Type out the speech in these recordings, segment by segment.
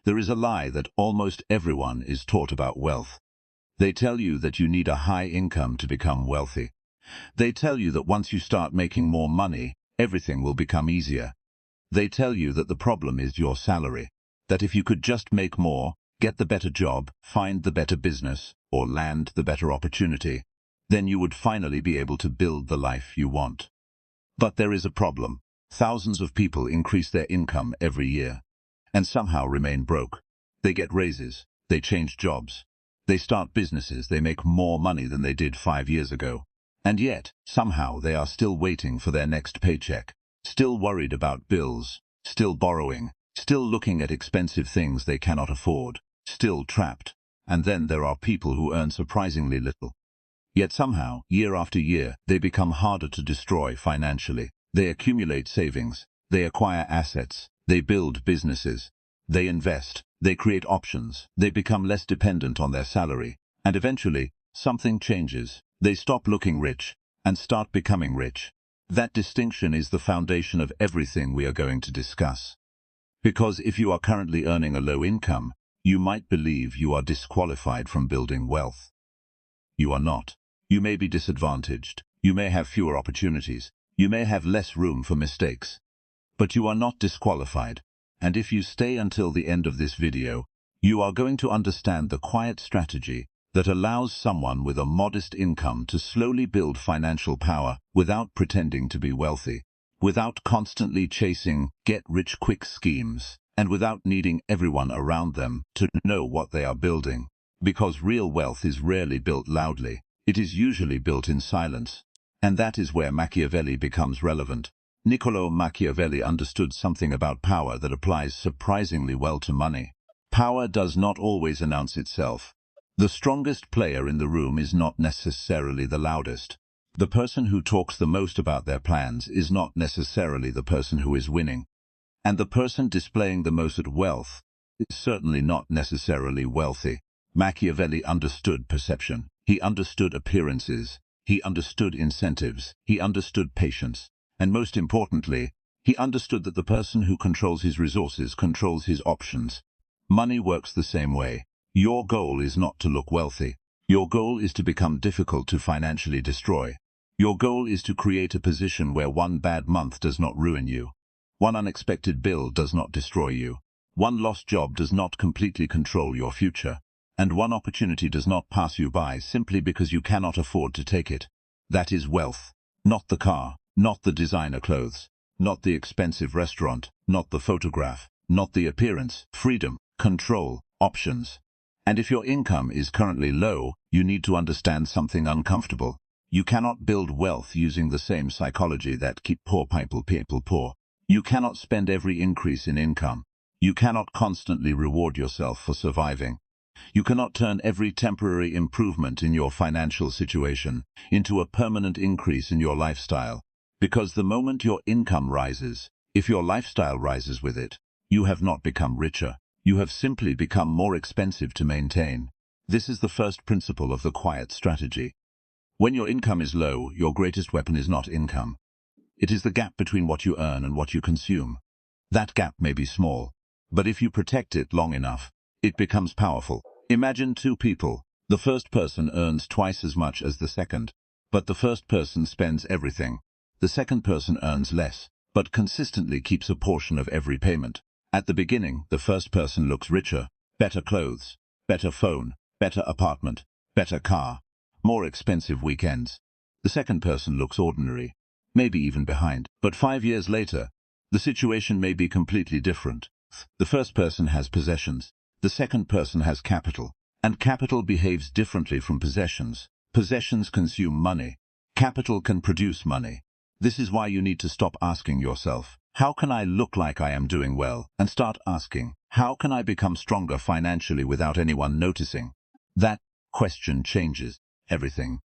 There is a lie that almost everyone is taught about wealth. They tell you that you need a high income to become wealthy. They tell you that once you start making more money, everything will become easier. They tell you that the problem is your salary, that if you could just make more, get the better job, find the better business, or land the better opportunity, then you would finally be able to build the life you want. But there is a problem. Thousands of people increase their income every year, and somehow remain broke. They get raises, they change jobs, they start businesses, they make more money than they did 5 years ago. And yet, somehow they are still waiting for their next paycheck, still worried about bills, still borrowing, still looking at expensive things they cannot afford, still trapped. And then there are people who earn surprisingly little. Yet somehow, year after year, they become harder to destroy financially. They accumulate savings, they acquire assets, they build businesses, they invest, they create options, they become less dependent on their salary, and eventually, something changes. They stop looking rich and start becoming rich. That distinction is the foundation of everything we are going to discuss. Because if you are currently earning a low income, you might believe you are disqualified from building wealth. You are not. You may be disadvantaged, you may have fewer opportunities, you may have less room for mistakes. But you are not disqualified, and if you stay until the end of this video, you are going to understand the quiet strategy that allows someone with a modest income to slowly build financial power without pretending to be wealthy, without constantly chasing get-rich-quick schemes, and without needing everyone around them to know what they are building. Because real wealth is rarely built loudly, it is usually built in silence. And that is where Machiavelli becomes relevant. Niccolo Machiavelli understood something about power that applies surprisingly well to money. Power does not always announce itself. The strongest player in the room is not necessarily the loudest. The person who talks the most about their plans is not necessarily the person who is winning. And the person displaying the most wealth is certainly not necessarily wealthy. Machiavelli understood perception. He understood appearances. He understood incentives. He understood patience. And most importantly, he understood that the person who controls his resources controls his options. Money works the same way. Your goal is not to look wealthy. Your goal is to become difficult to financially destroy. Your goal is to create a position where one bad month does not ruin you. One unexpected bill does not destroy you. One lost job does not completely control your future. And one opportunity does not pass you by simply because you cannot afford to take it. That is wealth. Not the car, not the designer clothes, not the expensive restaurant, not the photograph, not the appearance, freedom, control, options. And if your income is currently low, you need to understand something uncomfortable. You cannot build wealth using the same psychology that keeps poor people poor. You cannot spend every increase in income. You cannot constantly reward yourself for surviving. You cannot turn every temporary improvement in your financial situation into a permanent increase in your lifestyle. Because the moment your income rises, if your lifestyle rises with it, you have not become richer. You have simply become more expensive to maintain. This is the first principle of the quiet strategy. When your income is low, your greatest weapon is not income. It is the gap between what you earn and what you consume. That gap may be small, but if you protect it long enough, it becomes powerful. Imagine two people. The first person earns twice as much as the second, but the first person spends everything. The second person earns less, but consistently keeps a portion of every payment. At the beginning, the first person looks richer, better clothes, better phone, better apartment, better car, more expensive weekends. The second person looks ordinary, maybe even behind. But 5 years later, the situation may be completely different. The first person has possessions. The second person has capital. And capital behaves differently from possessions. Possessions consume money. Capital can produce money. This is why you need to stop asking yourself, how can I look like I am doing well? And start asking, how can I become stronger financially without anyone noticing? That question changes everything.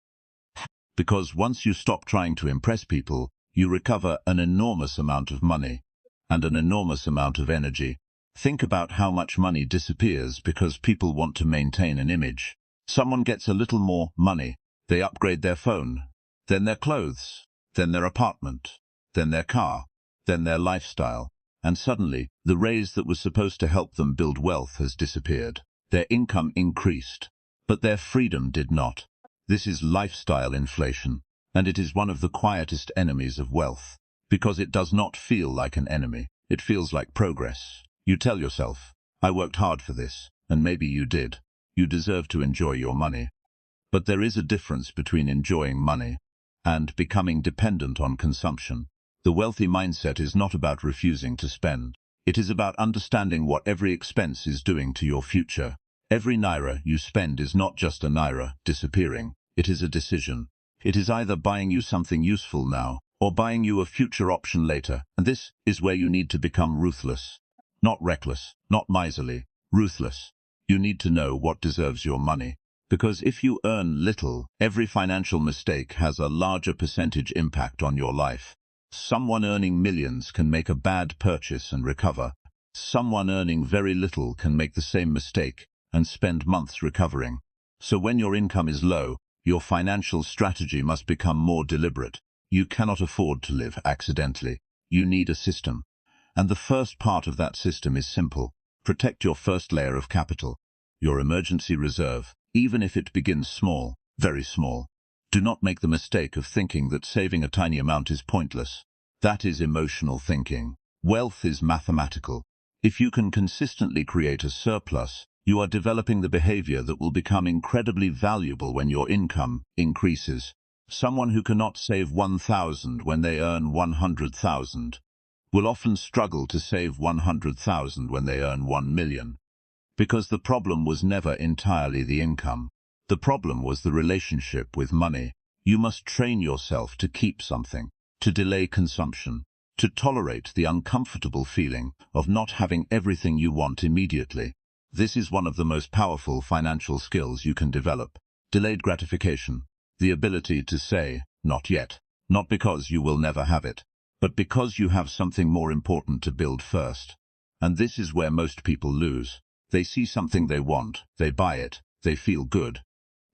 Because once you stop trying to impress people, you recover an enormous amount of money and an enormous amount of energy. Think about how much money disappears because people want to maintain an image. Someone gets a little more money, they upgrade their phone, then their clothes, then their apartment, then their car, then their lifestyle. and suddenly, the raise that was supposed to help them build wealth has disappeared. Their income increased, but their freedom did not. This is lifestyle inflation, and it is one of the quietest enemies of wealth, because it does not feel like an enemy. It feels like progress. You tell yourself, I worked hard for this, and maybe you did. You deserve to enjoy your money. But there is a difference between enjoying money and becoming dependent on consumption. The wealthy mindset is not about refusing to spend. It is about understanding what every expense is doing to your future. Every naira you spend is not just a naira disappearing. It is a decision. It is either buying you something useful now, or buying you a future option later, and this is where you need to become ruthless. Not reckless, not miserly, ruthless. You need to know what deserves your money. Because if you earn little, every financial mistake has a larger percentage impact on your life. Someone earning millions can make a bad purchase and recover. Someone earning very little can make the same mistake and spend months recovering. So when your income is low, your financial strategy must become more deliberate. You cannot afford to live accidentally. You need a system. And the first part of that system is simple. Protect your first layer of capital, your emergency reserve, even if it begins small, very small. Do not make the mistake of thinking that saving a tiny amount is pointless. That is emotional thinking. Wealth is mathematical. If you can consistently create a surplus, you are developing the behavior that will become incredibly valuable when your income increases. Someone who cannot save 1,000 when they earn 100,000 will often struggle to save 100,000 when they earn 1 million. Because the problem was never entirely the income. The problem was the relationship with money. You must train yourself to keep something, to delay consumption, to tolerate the uncomfortable feeling of not having everything you want immediately. This is one of the most powerful financial skills you can develop. Delayed gratification, the ability to say, not yet, not because you will never have it, but because you have something more important to build first. And this is where most people lose. They see something they want, they buy it, they feel good.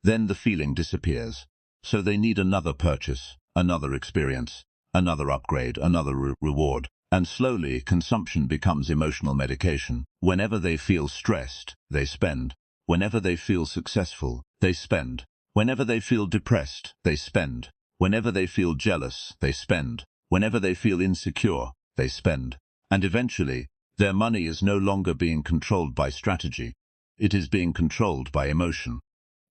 Then the feeling disappears. So they need another purchase, another experience, another upgrade, another reward. And slowly, consumption becomes emotional medication. Whenever they feel stressed, they spend. Whenever they feel successful, they spend. Whenever they feel depressed, they spend. Whenever they feel jealous, they spend. Whenever they feel insecure, they spend. And eventually, their money is no longer being controlled by strategy. It is being controlled by emotion.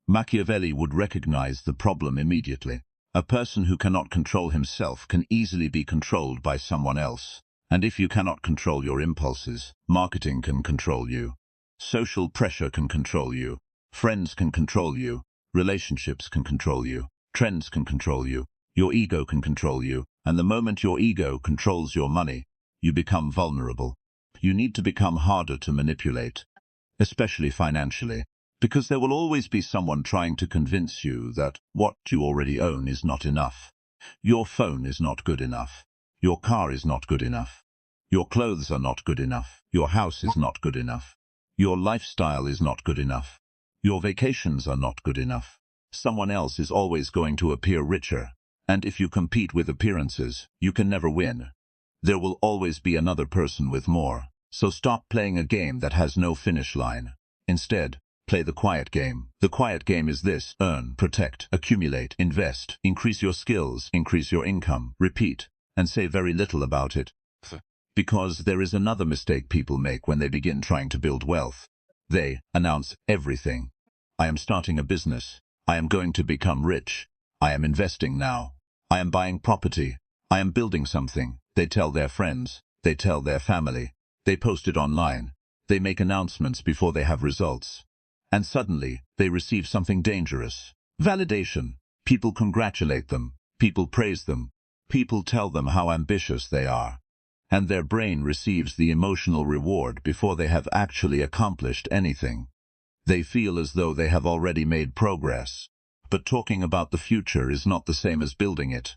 Machiavelli would recognize the problem immediately. A person who cannot control himself can easily be controlled by someone else. And if you cannot control your impulses, marketing can control you. Social pressure can control you. Friends can control you. Relationships can control you. Trends can control you. Your ego can control you. And the moment your ego controls your money, you become vulnerable. You need to become harder to manipulate, especially financially, because there will always be someone trying to convince you that what you already own is not enough. Your phone is not good enough. Your car is not good enough. Your clothes are not good enough. Your house is not good enough. Your lifestyle is not good enough. Your vacations are not good enough. Someone else is always going to appear richer, and if you compete with appearances, you can never win. There will always be another person with more. So stop playing a game that has no finish line. Instead, play the quiet game. The quiet game is this: earn, protect, accumulate, invest, increase your skills, increase your income, repeat, and say very little about it. Because there is another mistake people make when they begin trying to build wealth. They announce everything. I am starting a business. I am going to become rich. I am investing now. I am buying property. I am building something. They tell their friends. They tell their family. They post it online. They make announcements before they have results. And suddenly, they receive something dangerous. Validation. People congratulate them. People praise them. People tell them how ambitious they are. And their brain receives the emotional reward before they have actually accomplished anything. They feel as though they have already made progress. But talking about the future is not the same as building it.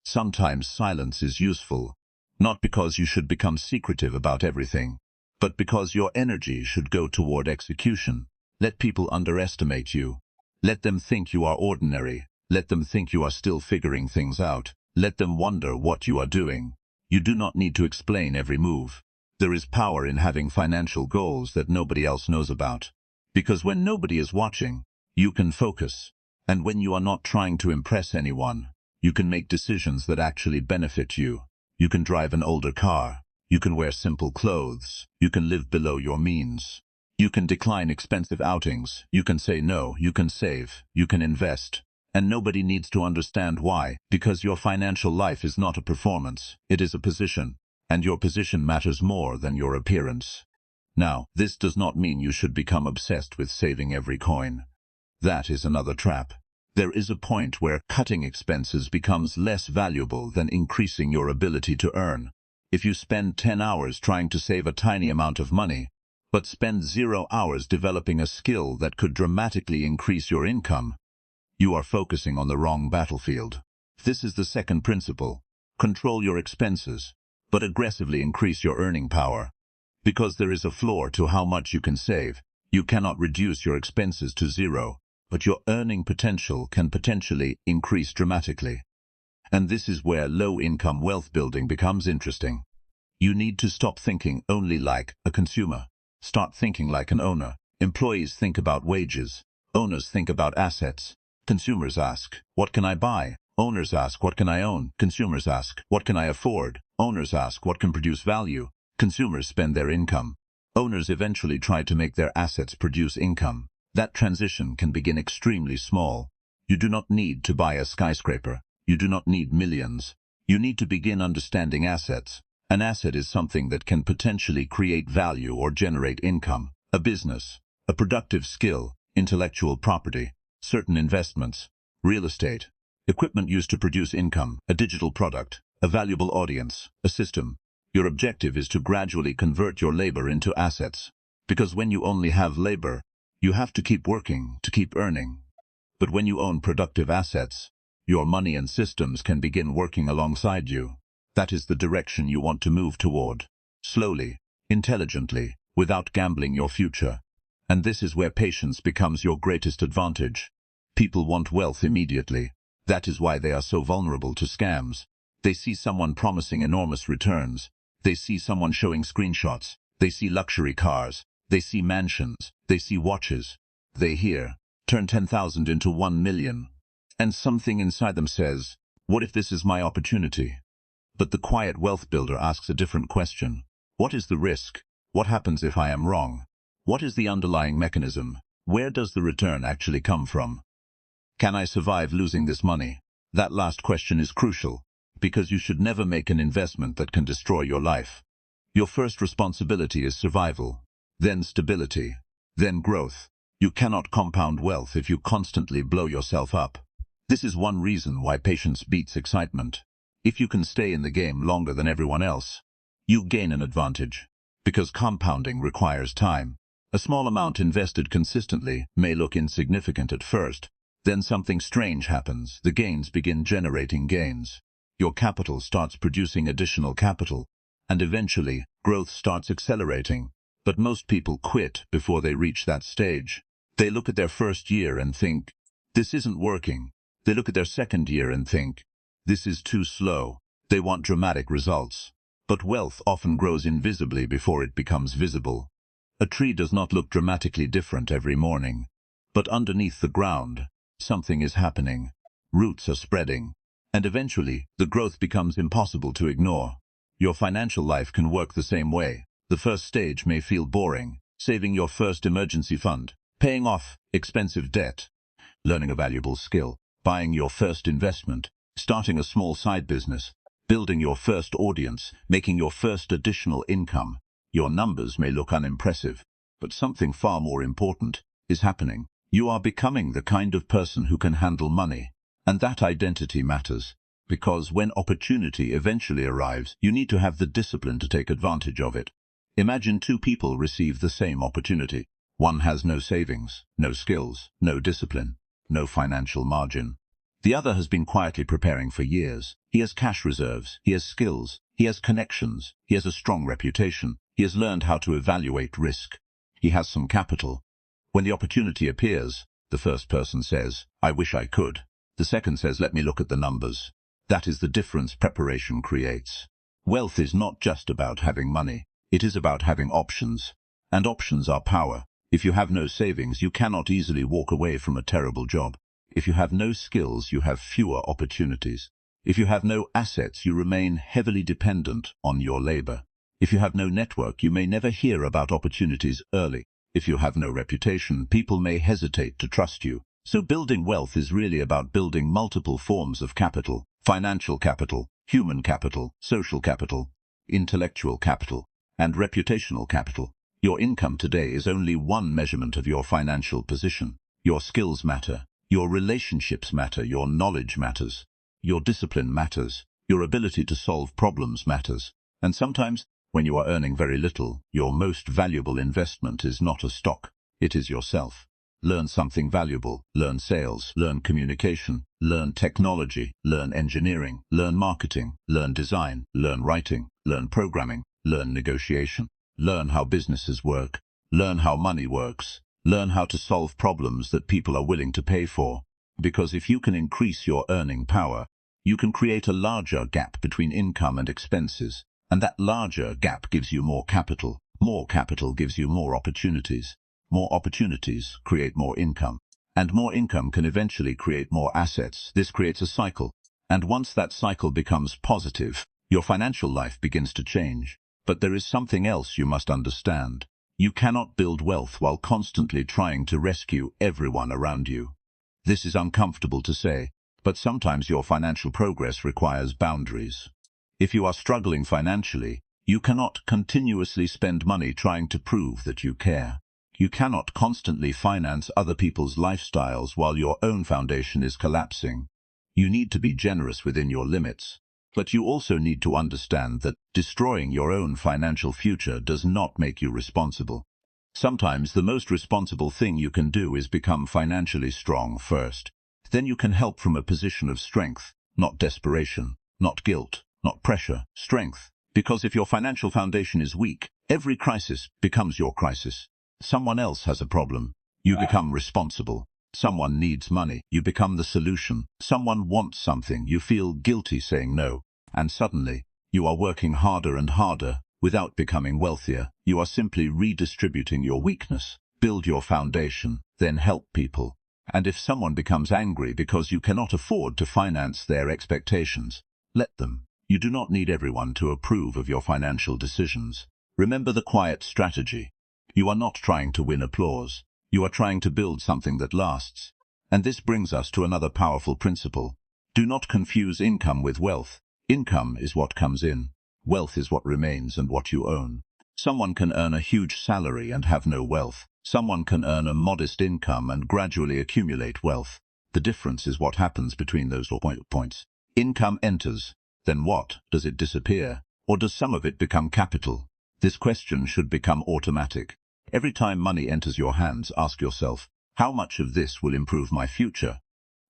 Sometimes silence is useful. Not because you should become secretive about everything, but because your energy should go toward execution. Let people underestimate you. Let them think you are ordinary. Let them think you are still figuring things out. Let them wonder what you are doing. You do not need to explain every move. There is power in having financial goals that nobody else knows about. Because when nobody is watching, you can focus. And when you are not trying to impress anyone, you can make decisions that actually benefit you. You can drive an older car. You can wear simple clothes. You can live below your means. You can decline expensive outings. You can say no. You can save. You can invest. And nobody needs to understand why, because your financial life is not a performance. It is a position. And your position matters more than your appearance. Now, this does not mean you should become obsessed with saving every coin. That is another trap. There is a point where cutting expenses becomes less valuable than increasing your ability to earn. If you spend 10 hours trying to save a tiny amount of money, but spend 0 hours developing a skill that could dramatically increase your income, you are focusing on the wrong battlefield. This is the second principle. Control your expenses, but aggressively increase your earning power. Because there is a floor to how much you can save, you cannot reduce your expenses to 0, but your earning potential can potentially increase dramatically. And this is where low-income wealth building becomes interesting. You need to stop thinking only like a consumer. Start thinking like an owner. Employees think about wages. Owners think about assets. Consumers ask, what can I buy? Owners ask, what can I own? Consumers ask, what can I afford? Owners ask, what can produce value? Consumers spend their income. Owners eventually try to make their assets produce income. That transition can begin extremely small. You do not need to buy a skyscraper. You do not need millions. You need to begin understanding assets. An asset is something that can potentially create value or generate income. A business, a productive skill, intellectual property, certain investments, real estate, equipment used to produce income, a digital product, a valuable audience, a system. Your objective is to gradually convert your labor into assets. Because when you only have labor, you have to keep working to keep earning. But when you own productive assets, your money and systems can begin working alongside you. That is the direction you want to move toward. Slowly, intelligently, without gambling your future. And this is where patience becomes your greatest advantage. People want wealth immediately. That is why they are so vulnerable to scams. They see someone promising enormous returns. They see someone showing screenshots. They see luxury cars. They see mansions. They see watches. They hear, turn 10,000 into 1 million. And something inside them says, what if this is my opportunity? But the quiet wealth builder asks a different question. What is the risk? What happens if I am wrong? What is the underlying mechanism? Where does the return actually come from? Can I survive losing this money? That last question is crucial, because you should never make an investment that can destroy your life. Your first responsibility is survival, then stability, then growth. You cannot compound wealth if you constantly blow yourself up. This is one reason why patience beats excitement. If you can stay in the game longer than everyone else, you gain an advantage. Because compounding requires time. A small amount invested consistently may look insignificant at first. Then something strange happens. The gains begin generating gains. Your capital starts producing additional capital. And eventually, growth starts accelerating. But most people quit before they reach that stage. They look at their first year and think, this isn't working. They look at their second year and think, this is too slow. They want dramatic results. But wealth often grows invisibly before it becomes visible. A tree does not look dramatically different every morning. But underneath the ground, something is happening. Roots are spreading. And eventually, the growth becomes impossible to ignore. Your financial life can work the same way. The first stage may feel boring. Saving your first emergency fund, paying off expensive debt, learning a valuable skill, buying your first investment, starting a small side business, building your first audience, making your first additional income. Your numbers may look unimpressive, but something far more important is happening. You are becoming the kind of person who can handle money. And that identity matters, because when opportunity eventually arrives, you need to have the discipline to take advantage of it. Imagine two people receive the same opportunity. One has no savings, no skills, no discipline, no financial margin. The other has been quietly preparing for years. He has cash reserves, he has skills, he has connections, he has a strong reputation, he has learned how to evaluate risk. He has some capital. When the opportunity appears, the first person says, I wish I could. The second says, let me look at the numbers. That is the difference preparation creates. Wealth is not just about having money. It is about having options. And options are power. If you have no savings, you cannot easily walk away from a terrible job. If you have no skills, you have fewer opportunities. If you have no assets, you remain heavily dependent on your labor. If you have no network, you may never hear about opportunities early. If you have no reputation, people may hesitate to trust you. So building wealth is really about building multiple forms of capital: financial capital, human capital, social capital, intellectual capital, and reputational capital. Your income today is only one measurement of your financial position. Your skills matter. Your relationships matter. Your knowledge matters. Your discipline matters. Your ability to solve problems matters. And sometimes, when you are earning very little, your most valuable investment is not a stock. It is yourself. Learn something valuable. Learn sales. Learn communication. Learn technology. Learn engineering. Learn marketing. Learn design. Learn writing. Learn programming. Learn negotiation. Learn how businesses work. Learn how money works. Learn how to solve problems that people are willing to pay for. Because if you can increase your earning power, you can create a larger gap between income and expenses. And that larger gap gives you more capital. More capital gives you more opportunities. More opportunities create more income. And more income can eventually create more assets. This creates a cycle. And once that cycle becomes positive, your financial life begins to change. But there is something else you must understand. You cannot build wealth while constantly trying to rescue everyone around you. This is uncomfortable to say, but sometimes your financial progress requires boundaries. If you are struggling financially, you cannot continuously spend money trying to prove that you care. You cannot constantly finance other people's lifestyles while your own foundation is collapsing. You need to be generous within your limits. But you also need to understand that destroying your own financial future does not make you responsible. Sometimes the most responsible thing you can do is become financially strong first. Then you can help from a position of strength, not desperation, not guilt, not pressure, strength. Because if your financial foundation is weak, every crisis becomes your crisis. Someone else has a problem. You become responsible. Someone needs money. You become the solution. Someone wants something. You feel guilty saying no. And suddenly, you are working harder and harder without becoming wealthier. You are simply redistributing your weakness. Build your foundation, then help people. And if someone becomes angry because you cannot afford to finance their expectations, let them. You do not need everyone to approve of your financial decisions. Remember the quiet strategy. You are not trying to win applause. You are trying to build something that lasts. And this brings us to another powerful principle. Do not confuse income with wealth. Income is what comes in. Wealth is what remains and what you own. Someone can earn a huge salary and have no wealth. Someone can earn a modest income and gradually accumulate wealth. The difference is what happens between those points. Income enters. Then what? Does it disappear? Or does some of it become capital? This question should become automatic. Every time money enters your hands, ask yourself, how much of this will improve my future?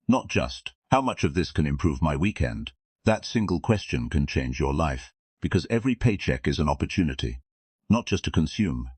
Not just, how much of this can improve my weekend? That single question can change your life, because every paycheck is an opportunity, not just to consume,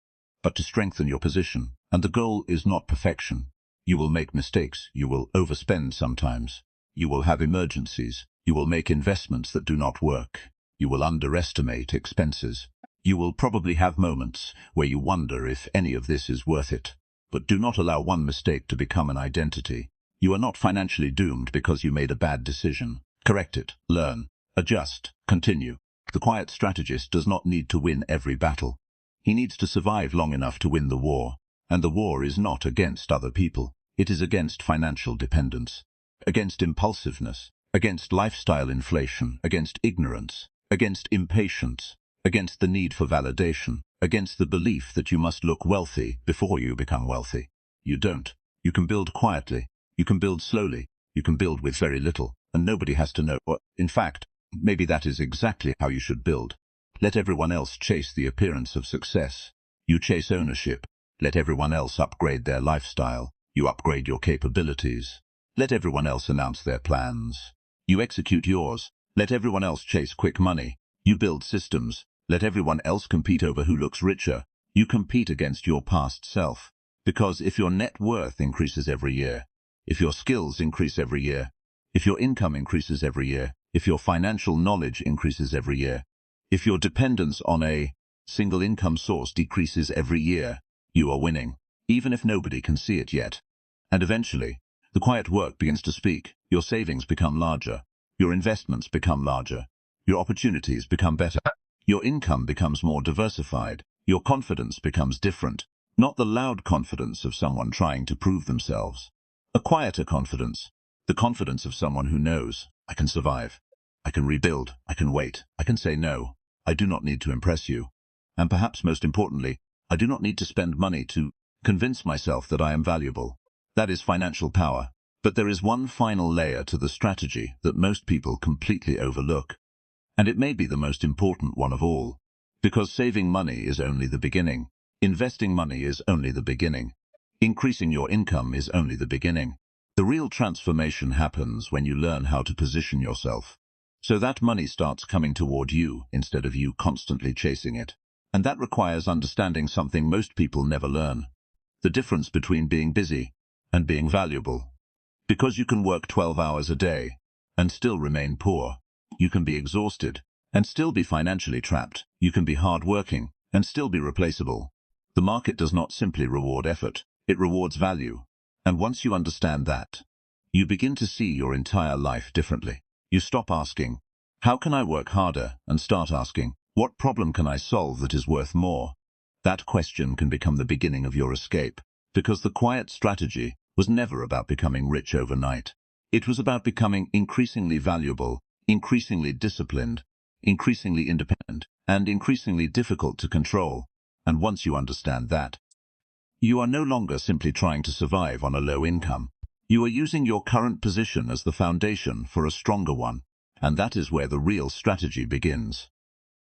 but to strengthen your position. And the goal is not perfection. You will make mistakes. You will overspend sometimes. You will have emergencies. You will make investments that do not work. You will underestimate expenses. You will probably have moments where you wonder if any of this is worth it. But do not allow one mistake to become an identity. You are not financially doomed because you made a bad decision. Correct it, learn, adjust, continue. The quiet strategist does not need to win every battle. He needs to survive long enough to win the war. And the war is not against other people. It is against financial dependence, against impulsiveness, against lifestyle inflation, against ignorance, against impatience, against the need for validation, against the belief that you must look wealthy before you become wealthy. You don't. You can build quietly. You can build slowly. You can build with very little, and nobody has to know. Or, in fact, maybe that is exactly how you should build. Let everyone else chase the appearance of success. You chase ownership. Let everyone else upgrade their lifestyle. You upgrade your capabilities. Let everyone else announce their plans. You execute yours. Let everyone else chase quick money. You build systems. Let everyone else compete over who looks richer. You compete against your past self. Because if your net worth increases every year, if your skills increase every year, if your income increases every year, if your financial knowledge increases every year, if your dependence on a single income source decreases every year, you are winning, even if nobody can see it yet. And eventually, the quiet work begins to speak. Your savings become larger. Your investments become larger. Your opportunities become better. Your income becomes more diversified. Your confidence becomes different. Not the loud confidence of someone trying to prove themselves. A quieter confidence. The confidence of someone who knows, I can survive. I can rebuild. I can wait. I can say no. I do not need to impress you. And perhaps most importantly, I do not need to spend money to convince myself that I am valuable. That is financial power. But there is one final layer to the strategy that most people completely overlook. And it may be the most important one of all. Because saving money is only the beginning. Investing money is only the beginning. Increasing your income is only the beginning. The real transformation happens when you learn how to position yourself, so that money starts coming toward you instead of you constantly chasing it. And that requires understanding something most people never learn. The difference between being busy and being valuable. Because you can work 12 hours a day and still remain poor. You can be exhausted and still be financially trapped. You can be hardworking and still be replaceable. The market does not simply reward effort, it rewards value. And once you understand that, you begin to see your entire life differently. You stop asking, how can I work harder? And start asking, what problem can I solve that is worth more? That question can become the beginning of your escape, because the quiet strategy was never about becoming rich overnight. It was about becoming increasingly valuable, increasingly disciplined, increasingly independent, and increasingly difficult to control. And once you understand that, you are no longer simply trying to survive on a low income. You are using your current position as the foundation for a stronger one. And that is where the real strategy begins.